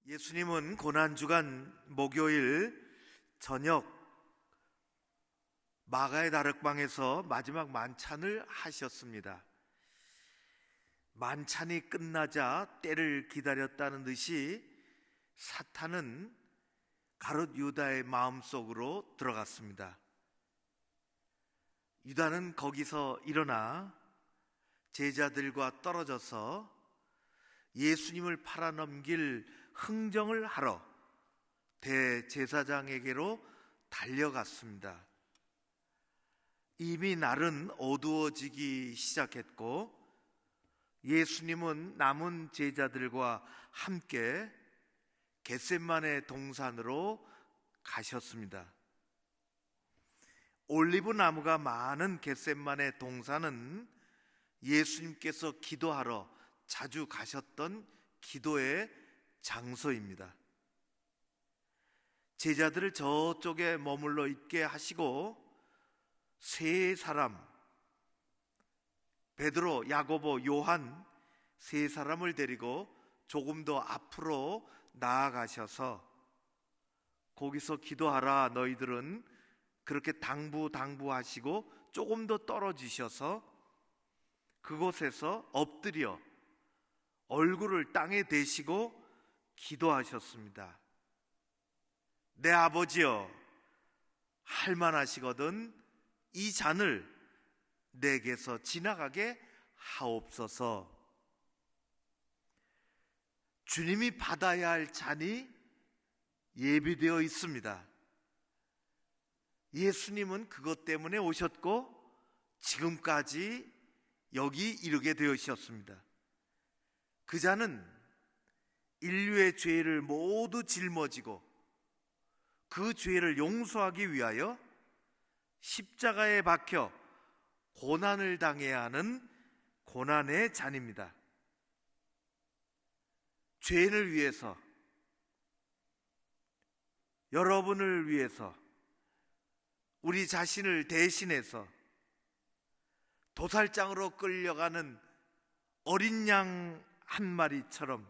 예수님은 고난주간 목요일 저녁 마가의 다락방에서 마지막 만찬을 하셨습니다. 만찬이 끝나자 때를 기다렸다는 듯이 사탄은 가룟 유다의 마음속으로 들어갔습니다. 유다는 거기서 일어나 제자들과 떨어져서 예수님을 팔아넘길 흥정을 하러 대제사장에게로 달려갔습니다. 이미 날은 어두워지기 시작했고 예수님은 남은 제자들과 함께 겟셋마네 동산으로 가셨습니다. 올리브 나무가 많은 겟셋마네 동산은 예수님께서 기도하러 자주 가셨던 기도의 장소입니다. 제자들을 저쪽에 머물러 있게 하시고 세 사람, 베드로, 야고보, 요한 세 사람을 데리고 조금 더 앞으로 나아가셔서 거기서 기도하라, 너희들은 그렇게 당부하시고 조금 더 떨어지셔서 그곳에서 엎드려 얼굴을 땅에 대시고 기도하셨습니다. 내 아버지여, 할만하시거든 이 잔을 내게서 지나가게 하옵소서. 주님이 받아야 할 잔이 예비되어 있습니다. 예수님은 그것 때문에 오셨고 지금까지 여기 이르게 되으셨습니다. 그 잔은 인류의 죄를 모두 짊어지고 그 죄를 용서하기 위하여 십자가에 박혀 고난을 당해야 하는 고난의 잔입니다. 죄인을 위해서, 여러분을 위해서, 우리 자신을 대신해서 도살장으로 끌려가는 어린 양 한 마리처럼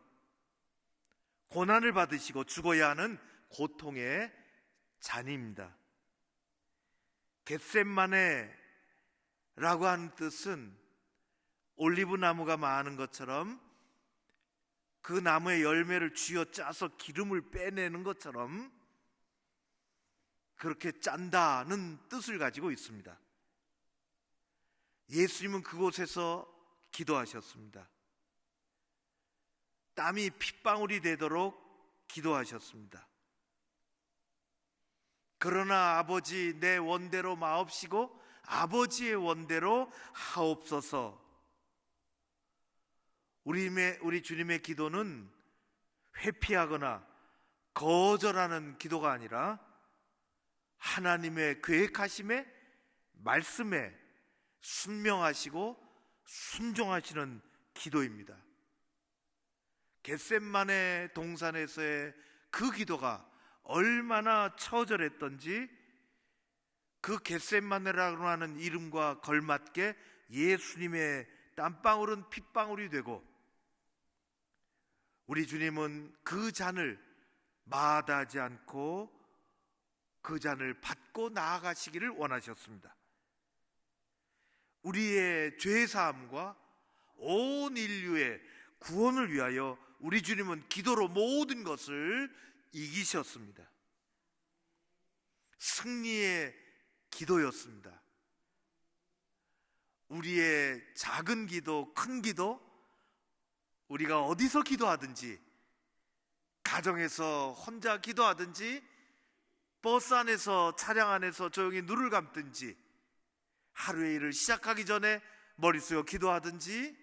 고난을 받으시고 죽어야 하는 고통의 잔입니다. 겟셋마네라고 하는 뜻은 올리브 나무가 많은 것처럼 그 나무의 열매를 쥐어 짜서 기름을 빼내는 것처럼 그렇게 짠다는 뜻을 가지고 있습니다. 예수님은 그곳에서 기도하셨습니다. 땀이 핏방울이 되도록 기도하셨습니다. 그러나 아버지, 내 원대로 마옵시고 아버지의 원대로 하옵소서. 우리 주님의 기도는 회피하거나 거절하는 기도가 아니라 하나님의 계획하심에, 말씀에 순명하시고 순종하시는 기도입니다. 겟셋마네 동산에서의 그 기도가 얼마나 처절했던지 그 겟셋마네라고 하는 이름과 걸맞게 예수님의 땀방울은 핏방울이 되고 우리 주님은 그 잔을 마다하지 않고 그 잔을 받고 나아가시기를 원하셨습니다. 우리의 죄사함과 온 인류의 구원을 위하여 우리 주님은 기도로 모든 것을 이기셨습니다. 승리의 기도였습니다. 우리의 작은 기도, 큰 기도, 우리가 어디서 기도하든지, 가정에서 혼자 기도하든지, 버스 안에서, 차량 안에서 조용히 눈을 감든지, 하루의 일을 시작하기 전에 머릿속에 기도하든지,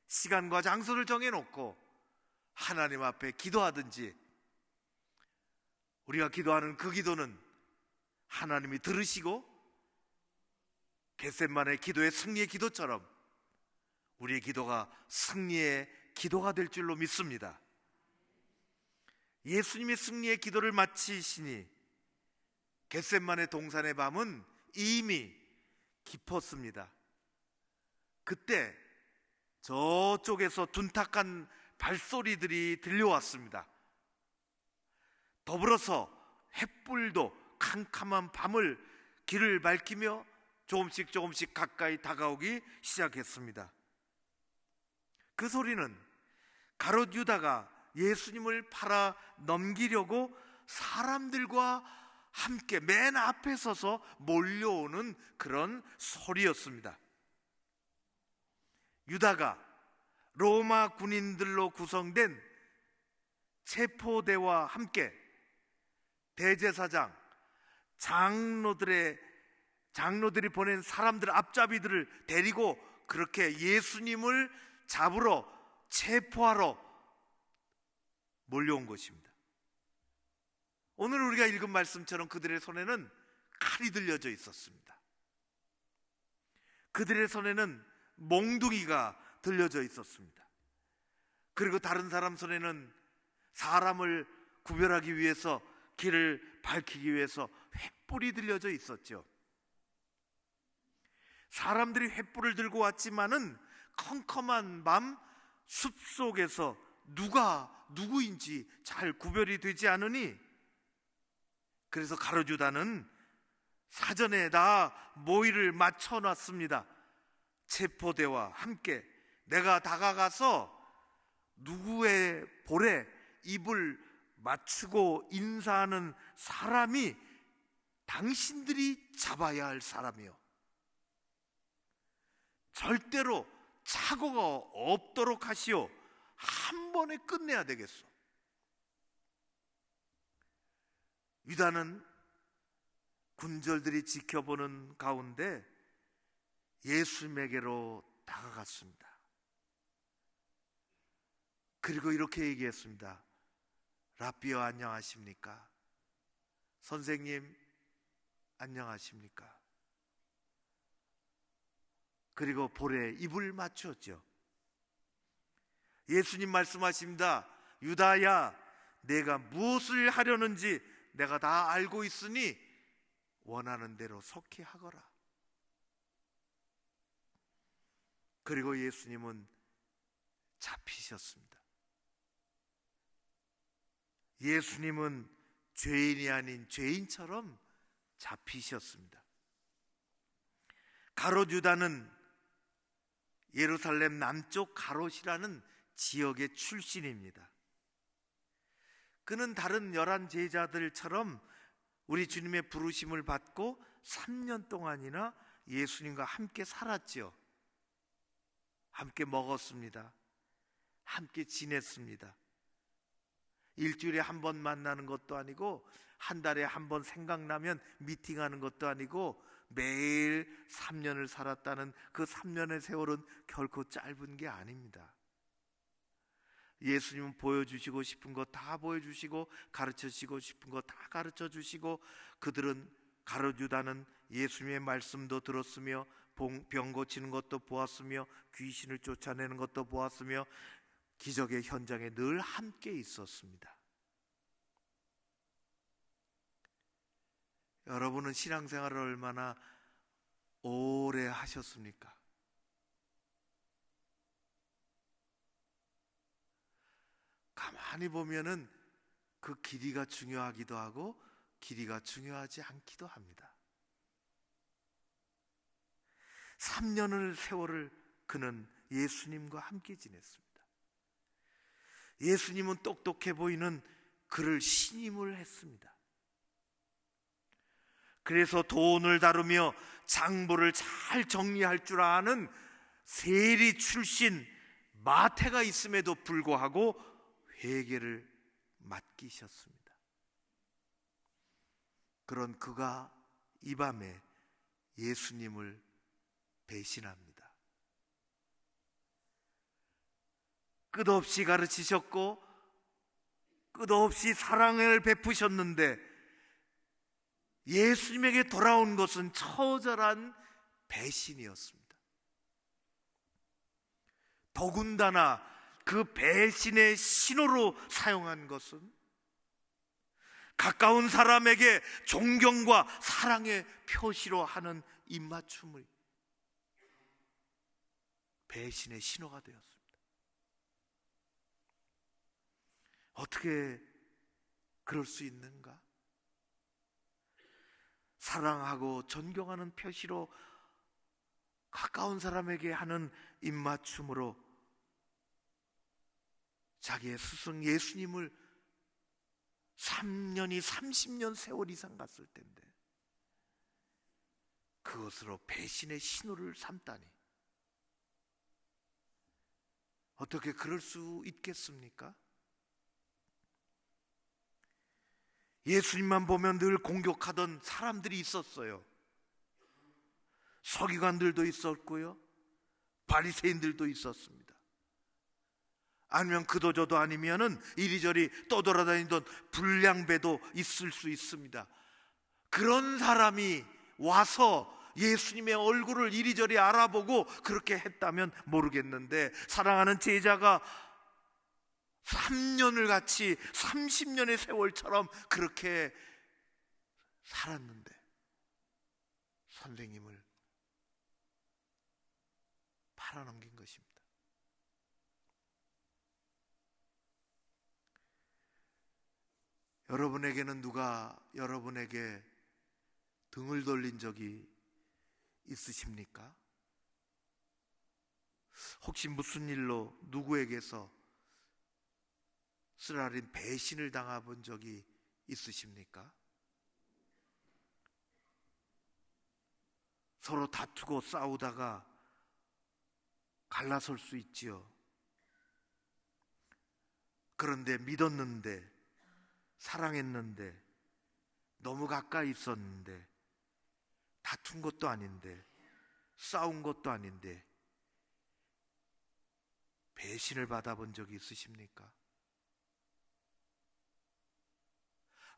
시간과 장소를 정해놓고 하나님 앞에 기도하든지, 우리가 기도하는 그 기도는 하나님이 들으시고 겟셋마네 기도의 승리의 기도처럼 우리의 기도가 승리의 기도가 될 줄로 믿습니다. 예수님이 승리의 기도를 마치시니 겟셋마네 동산의 밤은 이미 깊었습니다. 그때 저쪽에서 둔탁한 발소리들이 들려왔습니다. 더불어서 횃불도 캄캄한 밤을 길을 밝히며 조금씩 가까이 다가오기 시작했습니다. 그 소리는 가롯 유다가 예수님을 팔아 넘기려고 사람들과 함께 맨 앞에 서서 몰려오는 그런 소리였습니다. 유다가 로마 군인들로 구성된 체포대와 함께 대제사장, 장로들이 보낸 사람들, 앞잡이들을 데리고 그렇게 예수님을 잡으러, 체포하러 몰려온 것입니다. 오늘 우리가 읽은 말씀처럼 그들의 손에는 칼이 들려져 있었습니다. 그들의 손에는 몽둥이가 들려져 있었습니다. 그리고 다른 사람 손에는 사람을 구별하기 위해서, 길을 밝히기 위해서 횃불이 들려져 있었죠. 사람들이 횃불을 들고 왔지만은 컴컴한 밤 숲속에서 누가 누구인지 잘 구별이 되지 않으니, 그래서 가롯 유다는 사전에 다 모의를 맞춰놨습니다. 체포대와 함께 내가 다가가서 누구의 볼에 입을 맞추고 인사하는 사람이 당신들이 잡아야 할 사람이요, 절대로 착오가 없도록 하시오. 한 번에 끝내야 되겠소. 유다는 군졸들이 지켜보는 가운데 예수님에게로 다가갔습니다. 그리고 이렇게 얘기했습니다. 라삐어 안녕하십니까? 선생님 안녕하십니까? 그리고 볼에 입을 맞추었죠. 예수님 말씀하십니다. 유다야, 내가 무엇을 하려는지 내가 다 알고 있으니 원하는 대로 속히 하거라. 그리고 예수님은 잡히셨습니다. 예수님은 죄인이 아닌 죄인처럼 잡히셨습니다. 가롯 유다는 예루살렘 남쪽 가롯이라는 지역의 출신입니다. 그는 다른 11 제자들처럼 우리 주님의 부르심을 받고 3년 동안이나 예수님과 함께 살았죠. 함께 먹었습니다. 함께 지냈습니다. 일주일에 한 번 만나는 것도 아니고 한 달에 한 번 생각나면 미팅하는 것도 아니고 매일 3년을 살았다는 그 3년의 세월은 결코 짧은 게 아닙니다. 예수님은 보여주시고 싶은 거 다 보여주시고 가르쳐주시고 싶은 거 다 가르쳐주시고, 그들은, 가롯 유다는 예수님의 말씀도 들었으며 병 고치는 것도 보았으며 귀신을 쫓아내는 것도 보았으며 기적의 현장에 늘 함께 있었습니다. 여러분은 신앙생활을 얼마나 오래 하셨습니까? 가만히 보면은 그 길이가 중요하기도 하고 길이가 중요하지 않기도 합니다. 3년을 세월을 그는 예수님과 함께 지냈습니다. 예수님은 똑똑해 보이는 그를 신임을 했습니다. 그래서 돈을 다루며 장부를 잘 정리할 줄 아는 세리 출신 마태가 있음에도 불구하고 회개를 맡기셨습니다. 그런 그가 이 밤에 예수님을 배신합니다. 끝없이 가르치셨고 끝없이 사랑을 베푸셨는데 예수님에게 돌아온 것은 처절한 배신이었습니다. 더군다나 그 배신의 신호로 사용한 것은 가까운 사람에게 존경과 사랑의 표시로 하는 입맞춤의 배신의 신호가 되었습니다. 어떻게 그럴 수 있는가? 사랑하고 존경하는 표시로 가까운 사람에게 하는 입맞춤으로 자기의 스승 예수님을 3년이 30년 세월 이상 갔을 텐데 그것으로 배신의 신호를 삼다니, 어떻게 그럴 수 있겠습니까? 예수님만 보면 늘 공격하던 사람들이 있었어요. 서기관들도 있었고요, 바리새인들도 있었습니다. 아니면 그도저도 아니면은 이리저리 떠돌아다니던 불량배도 있을 수 있습니다. 그런 사람이 와서 예수님의 얼굴을 이리저리 알아보고 그렇게 했다면 모르겠는데, 사랑하는 제자가 3년을 같이 30년의 세월처럼 그렇게 살았는데 선생님을 팔아넘긴 것입니다. 여러분에게는 누가 여러분에게 등을 돌린 적이 있으십니까? 혹시 무슨 일로 누구에게서 쓰라린 배신을 당해본 적이 있으십니까? 서로 다투고 싸우다가 갈라설 수 있지요. 그런데 믿었는데, 사랑했는데, 너무 가까이 있었는데, 다툰 것도 아닌데, 싸운 것도 아닌데 배신을 받아본 적이 있으십니까?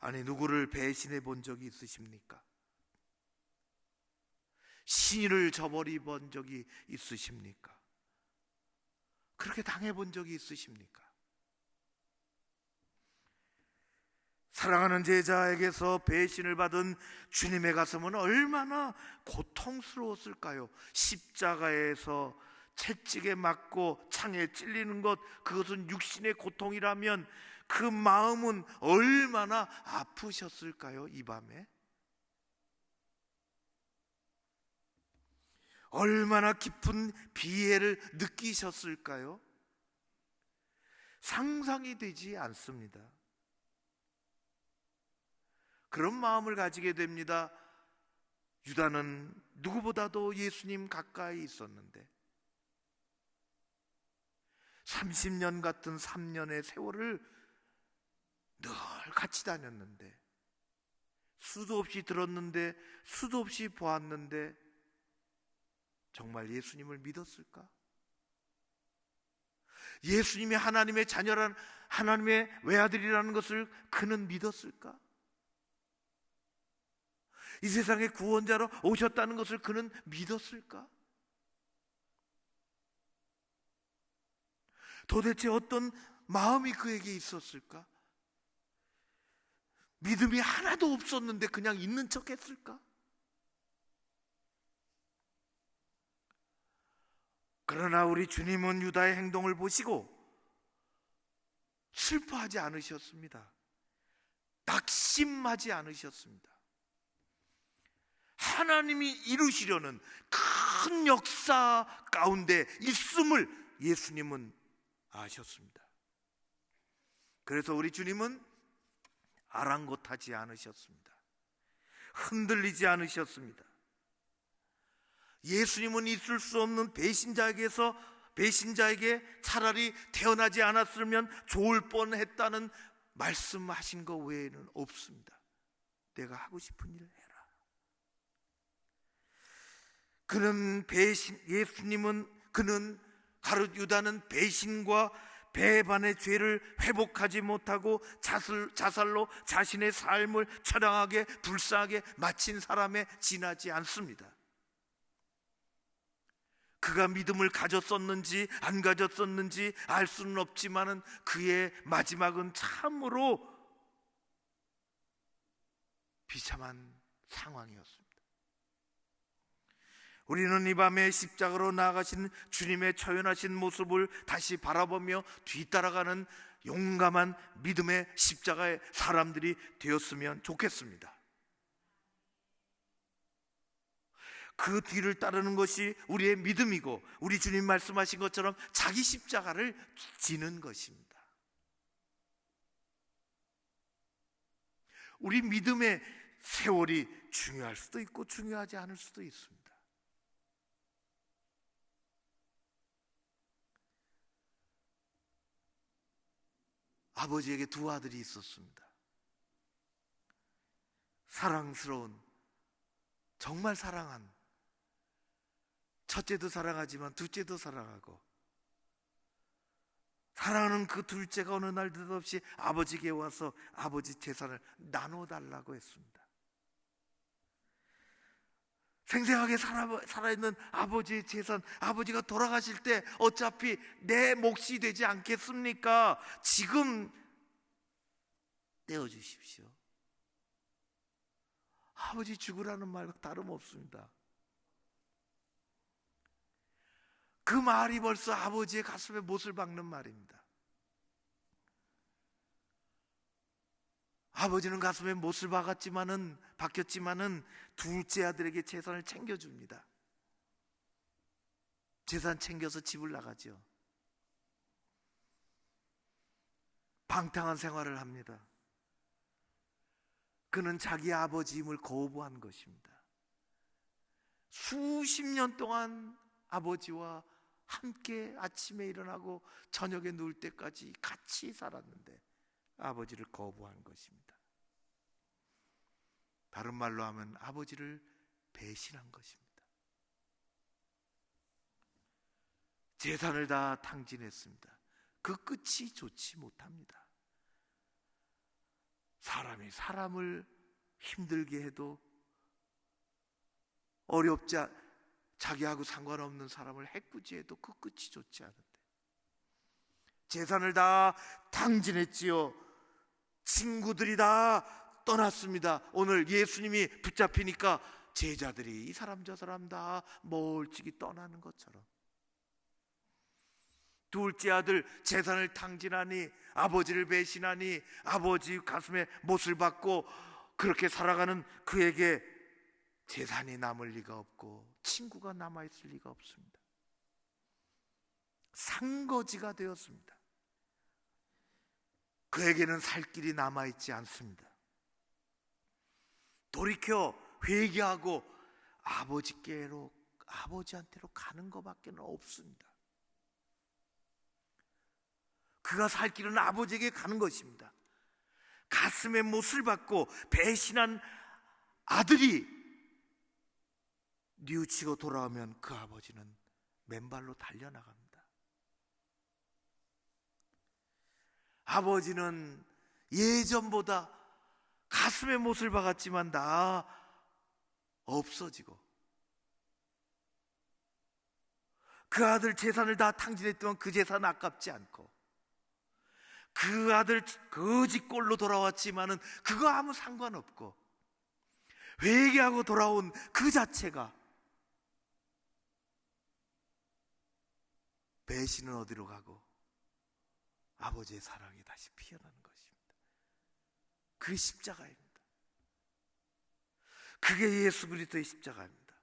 아니, 누구를 배신해 본 적이 있으십니까? 신의를 저버리 본 적이 있으십니까? 그렇게 당해본 적이 있으십니까? 사랑하는 제자에게서 배신을 받은 주님의 가슴은 얼마나 고통스러웠을까요? 십자가에서 채찍에 맞고 창에 찔리는 것, 그것은 육신의 고통이라면 그 마음은 얼마나 아프셨을까요? 이 밤에 얼마나 깊은 비애를 느끼셨을까요? 상상이 되지 않습니다. 그런 마음을 가지게 됩니다. 유다는 누구보다도 예수님 가까이 있었는데 30년 같은 3년의 세월을 늘 같이 다녔는데, 수도 없이 들었는데, 수도 없이 보았는데 정말 예수님을 믿었을까? 예수님이 하나님의 자녀란, 하나님의 외아들이라는 것을 그는 믿었을까? 이 세상의 구원자로 오셨다는 것을 그는 믿었을까? 도대체 어떤 마음이 그에게 있었을까? 믿음이 하나도 없었는데 그냥 있는 척 했을까? 그러나 우리 주님은 유다의 행동을 보시고 슬퍼하지 않으셨습니다. 낙심하지 않으셨습니다. 하나님이 이루시려는 큰 역사 가운데 있음을 예수님은 아셨습니다. 그래서 우리 주님은 아랑곳하지 않으셨습니다. 흔들리지 않으셨습니다. 예수님은 있을 수 없는 배신자에게 차라리 태어나지 않았으면 좋을 뻔했다는 말씀하신 것 외에는 없습니다. 내가 하고 싶은 일을 해라. 가룟 유다는 배신과 배반의 죄를 회복하지 못하고 자살로 자신의 삶을 처량하게 불쌍하게 마친 사람에 지나지 않습니다. 그가 믿음을 가졌었는지 안 가졌었는지 알 수는 없지만은 그의 마지막은 참으로 비참한 상황이었습니다. 우리는 이 밤에 십자가로 나아가신 주님의 초연하신 모습을 다시 바라보며 뒤따라가는 용감한 믿음의 십자가의 사람들이 되었으면 좋겠습니다. 그 뒤를 따르는 것이 우리의 믿음이고, 우리 주님 말씀하신 것처럼 자기 십자가를 지는 것입니다. 우리 믿음의 세월이 중요할 수도 있고 중요하지 않을 수도 있습니다. 아버지에게 두 아들이 있었습니다. 사랑스러운, 정말 사랑한, 첫째도 사랑하지만 둘째도 사랑하고, 사랑하는 그 둘째가 어느 날 느닷없이 아버지에게 와서 아버지 재산을 나눠달라고 했습니다. 생생하게 살아있는 아버지의 재산, 아버지가 돌아가실 때 어차피 내 몫이 되지 않겠습니까? 지금 떼어주십시오. 아버지 죽으라는 말과 다름없습니다. 그 말이 벌써 아버지의 가슴에 못을 박는 말입니다. 아버지는 가슴에 못을 박혔지만은 둘째 아들에게 재산을 챙겨줍니다. 재산 챙겨서 집을 나가죠. 방탕한 생활을 합니다. 그는 자기 아버지임을 거부한 것입니다. 수십 년 동안 아버지와 함께 아침에 일어나고 저녁에 누울 때까지 같이 살았는데 아버지를 거부한 것입니다. 다른 말로 하면 아버지를 배신한 것입니다. 재산을 다 탕진했습니다. 그 끝이 좋지 못합니다. 사람이 사람을 힘들게 해도 자기하고 상관없는 사람을 해꾸지해도 그 끝이 좋지 않은데 재산을 다 탕진했지요. 친구들이 다 떠났습니다. 오늘 예수님이 붙잡히니까 제자들이 이 사람 저 사람 다 멀찍이 떠나는 것처럼, 둘째 아들 재산을 탕진하니, 아버지를 배신하니, 아버지 가슴에 못을 박고 그렇게 살아가는 그에게 재산이 남을 리가 없고 친구가 남아있을 리가 없습니다. 상거지가 되었습니다. 그에게는 살 길이 남아있지 않습니다. 돌이켜 회개하고 아버지한테로 가는 것밖에 없습니다. 그가 살 길은 아버지에게 가는 것입니다. 가슴에 못을 박고 배신한 아들이 뉘우치고 돌아오면 그 아버지는 맨발로 달려나갑니다. 아버지는 예전보다 가슴에 못을 박았지만 다 없어지고, 그 아들 재산을 다 탕진했지만 그 재산 아깝지 않고, 그 아들 거지꼴로 돌아왔지만은 그거 아무 상관없고, 회개하고 돌아온 그 자체가, 배신은 어디로 가고 아버지의 사랑이 다시 피어나는 것입니다. 그게 십자가입니다. 그게 예수 그리스도의 십자가입니다.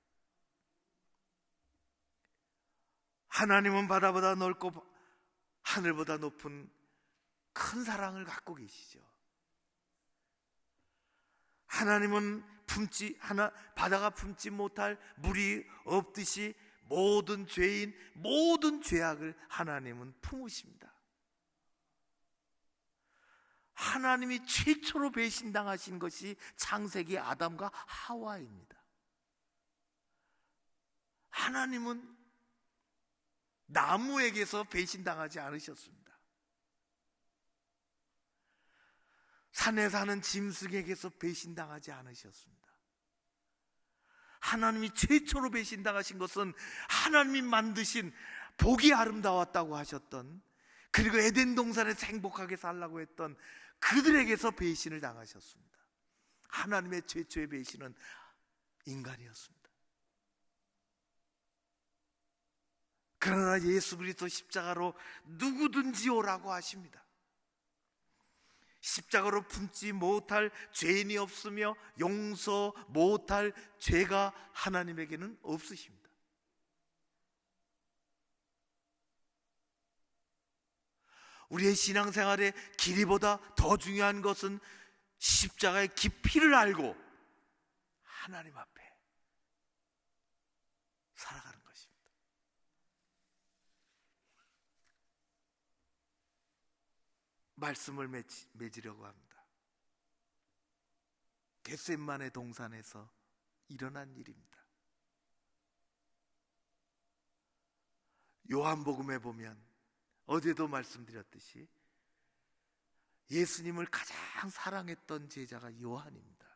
하나님은 바다보다 넓고 하늘보다 높은 큰 사랑을 갖고 계시죠. 하나님은 바다가 품지 못할 물이 없듯이 모든 죄인, 모든 죄악을 하나님은 품으십니다. 하나님이 최초로 배신당하신 것이 창세기 아담과 하와입니다. 하나님은 나무에게서 배신당하지 않으셨습니다. 산에 사는 짐승에게서 배신당하지 않으셨습니다. 하나님이 최초로 배신당하신 것은 하나님이 만드신 복이 아름다웠다고 하셨던, 그리고 에덴 동산에서 행복하게 살라고 했던 그들에게서 배신을 당하셨습니다. 하나님의 최초의 배신은 인간이었습니다. 그러나 예수 그리스도 십자가로 누구든지 오라고 하십니다. 십자가로 품지 못할 죄인이 없으며 용서 못할 죄가 하나님에게는 없으십니다. 우리의 신앙생활의 길이보다 더 중요한 것은 십자가의 깊이를 알고 하나님 앞에 살아가는 것입니다. 말씀을 맺으려고 합니다. 겟세마네 동산에서 일어난 일입니다. 요한복음에 보면 어제도 말씀드렸듯이 예수님을 가장 사랑했던 제자가 요한입니다.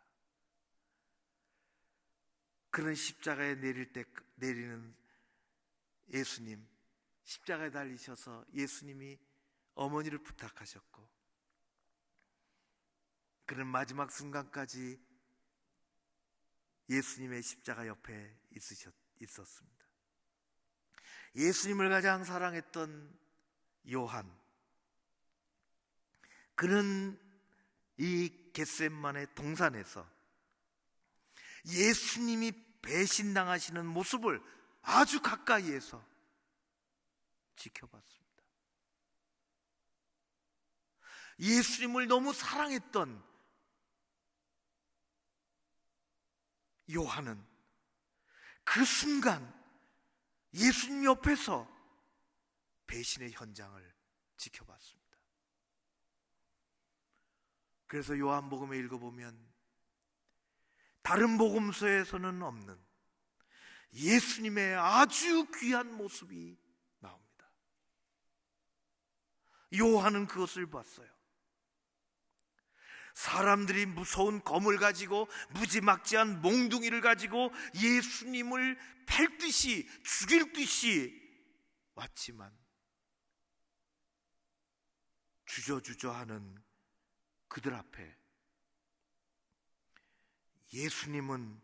그런 십자가에 내리는 예수님, 십자가에 달리셔서 예수님이 어머니를 부탁하셨고, 그는 마지막 순간까지 예수님의 십자가 옆에 있었습니다. 예수님을 가장 사랑했던 요한, 그는 이 겟세마네 동산에서 예수님이 배신당하시는 모습을 아주 가까이에서 지켜봤습니다. 예수님을 너무 사랑했던 요한은 그 순간 예수님 옆에서 배신의 현장을 지켜봤습니다. 그래서 요한복음에 읽어보면 다른 복음서에서는 없는 예수님의 아주 귀한 모습이 나옵니다. 요한은 그것을 봤어요. 사람들이 무서운 검을 가지고 무지막지한 몽둥이를 가지고 예수님을 팰 듯이 죽일 듯이 왔지만 주저주저하는 그들 앞에 예수님은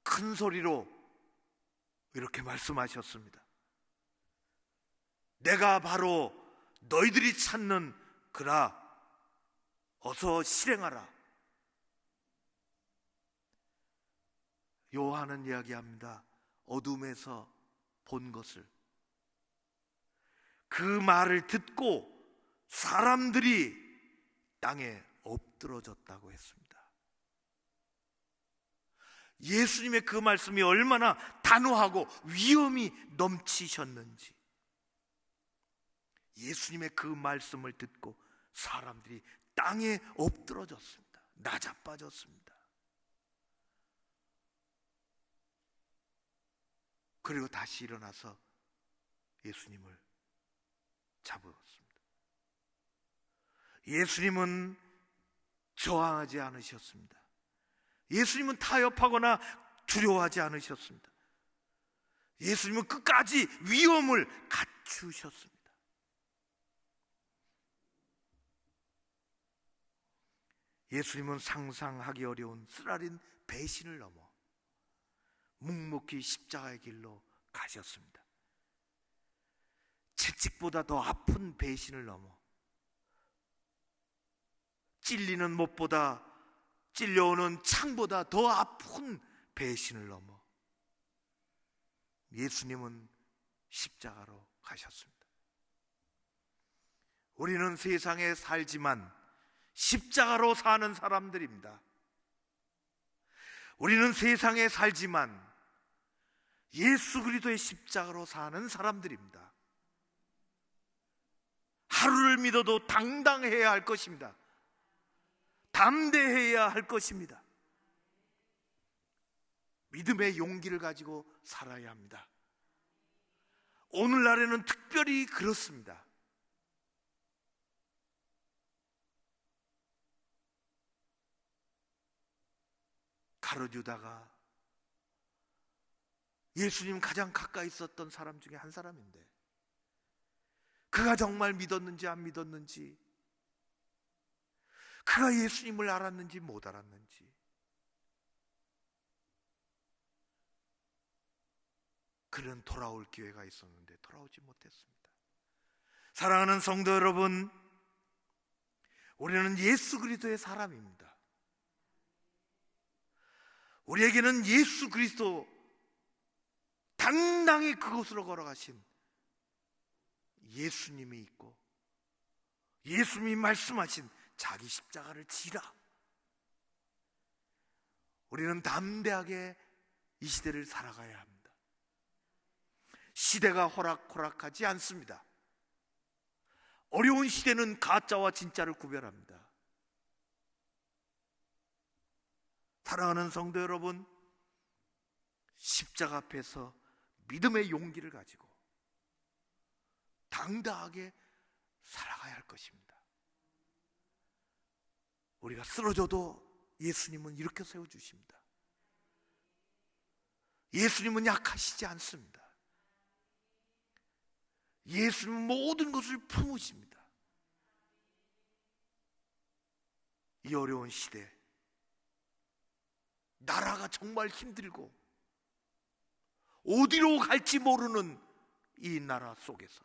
큰 소리로 이렇게 말씀하셨습니다. 내가 바로 너희들이 찾는 그라, 어서 실행하라. 요한은 이야기합니다. 어둠에서 본 것을. 그 말을 듣고 사람들이 땅에 엎드러졌다고 했습니다. 예수님의 그 말씀이 얼마나 단호하고 위엄이 넘치셨는지, 예수님의 그 말씀을 듣고 사람들이 땅에 엎드러졌습니다. 나자빠졌습니다. 그리고 다시 일어나서 예수님을 잡으셨습니다. 예수님은 저항하지 않으셨습니다. 예수님은 타협하거나 두려워하지 않으셨습니다. 예수님은 끝까지 위엄을 갖추셨습니다. 예수님은 상상하기 어려운 쓰라린 배신을 넘어 묵묵히 십자가의 길로 가셨습니다. 채찍보다 더 아픈 배신을 넘어 찔리는 못보다 찔려오는 창보다 더 아픈 배신을 넘어 예수님은 십자가로 가셨습니다. 우리는 세상에 살지만 십자가로 사는 사람들입니다. 우리는 세상에 살지만 예수 그리스도의 십자가로 사는 사람들입니다. 하루를 믿어도 당당해야 할 것입니다. 담대해야 할 것입니다. 믿음의 용기를 가지고 살아야 합니다. 오늘날에는 특별히 그렇습니다. 가룟 유다가 예수님 가장 가까이 있었던 사람 중에 한 사람인데, 그가 정말 믿었는지 안 믿었는지, 그가 예수님을 알았는지 못 알았는지, 그는 돌아올 기회가 있었는데 돌아오지 못했습니다. 사랑하는 성도 여러분, 우리는 예수 그리스도의 사람입니다. 우리에게는 예수 그리스도 당당히 그곳으로 걸어가신 예수님이 있고, 예수님이 말씀하신 자기 십자가를 지라. 우리는 담대하게 이 시대를 살아가야 합니다. 시대가 호락호락하지 않습니다. 어려운 시대는 가짜와 진짜를 구별합니다. 사랑하는 성도 여러분, 십자가 앞에서 믿음의 용기를 가지고 당당하게 살아가야 할 것입니다. 우리가 쓰러져도 예수님은 일으켜 세워주십니다. 예수님은 약하시지 않습니다. 예수님은 모든 것을 품으십니다. 이 어려운 시대, 나라가 정말 힘들고 어디로 갈지 모르는 이 나라 속에서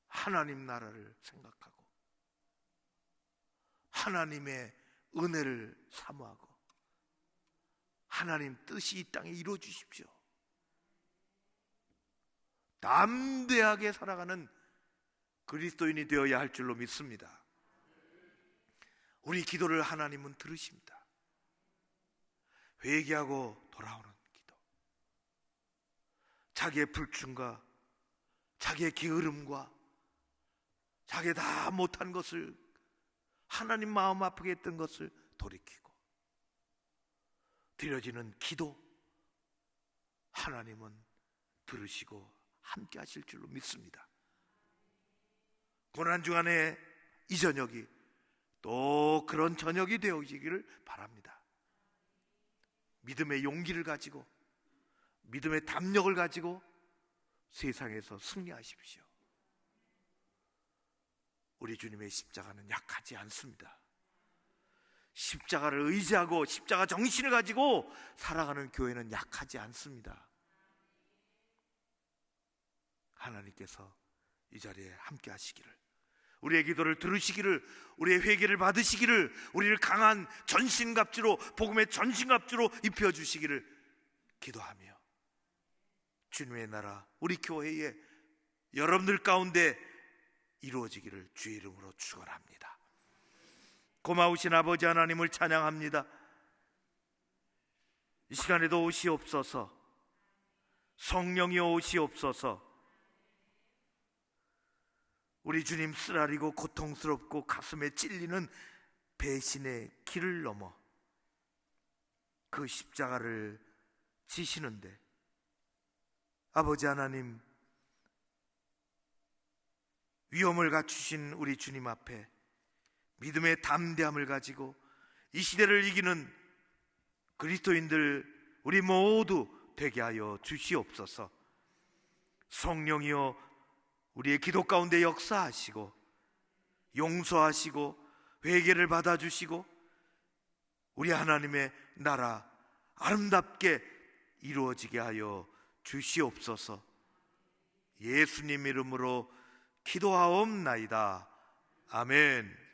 하나님 나라를 생각하고 하나님의 은혜를 사모하고 하나님 뜻이 이 땅에 이루어지십시오. 담대하게 살아가는 그리스도인이 되어야 할 줄로 믿습니다. 우리 기도를 하나님은 들으십니다. 회개하고 돌아오는 기도, 자기의 불충과 자기의 게으름과 자기 다 못한 것을, 하나님 마음 아프게 했던 것을 돌이키고 드려지는 기도, 하나님은 들으시고 함께 하실 줄로 믿습니다. 고난주간에 이 저녁이 또 그런 저녁이 되어지기를 바랍니다. 믿음의 용기를 가지고, 믿음의 담력을 가지고 세상에서 승리하십시오. 우리 주님의 십자가는 약하지 않습니다. 십자가를 의지하고 십자가 정신을 가지고 살아가는 교회는 약하지 않습니다. 하나님께서 이 자리에 함께 하시기를, 우리의 기도를 들으시기를, 우리의 회개를 받으시기를, 우리를 강한 전신갑주로, 복음의 전신갑주로 입혀주시기를 기도하며, 주님의 나라 우리 교회에 여러분들 가운데 이루어지기를 주의 이름으로 축원합니다. 고마우신 아버지 하나님을 찬양합니다. 이 시간에도 오시옵소서. 성령이 오시옵소서. 우리 주님 쓰라리고 고통스럽고 가슴에 찔리는 배신의 길을 넘어 그 십자가를 지시는데, 아버지 하나님, 위엄을 갖추신 우리 주님 앞에 믿음의 담대함을 가지고 이 시대를 이기는 그리스도인들 우리 모두 되게 하여 주시옵소서. 성령이여 우리의 기도 가운데 역사하시고 용서하시고 회개를 받아주시고 우리 하나님의 나라 아름답게 이루어지게 하여 주시옵소서. 예수님 이름으로 기도하옵나이다. 아멘.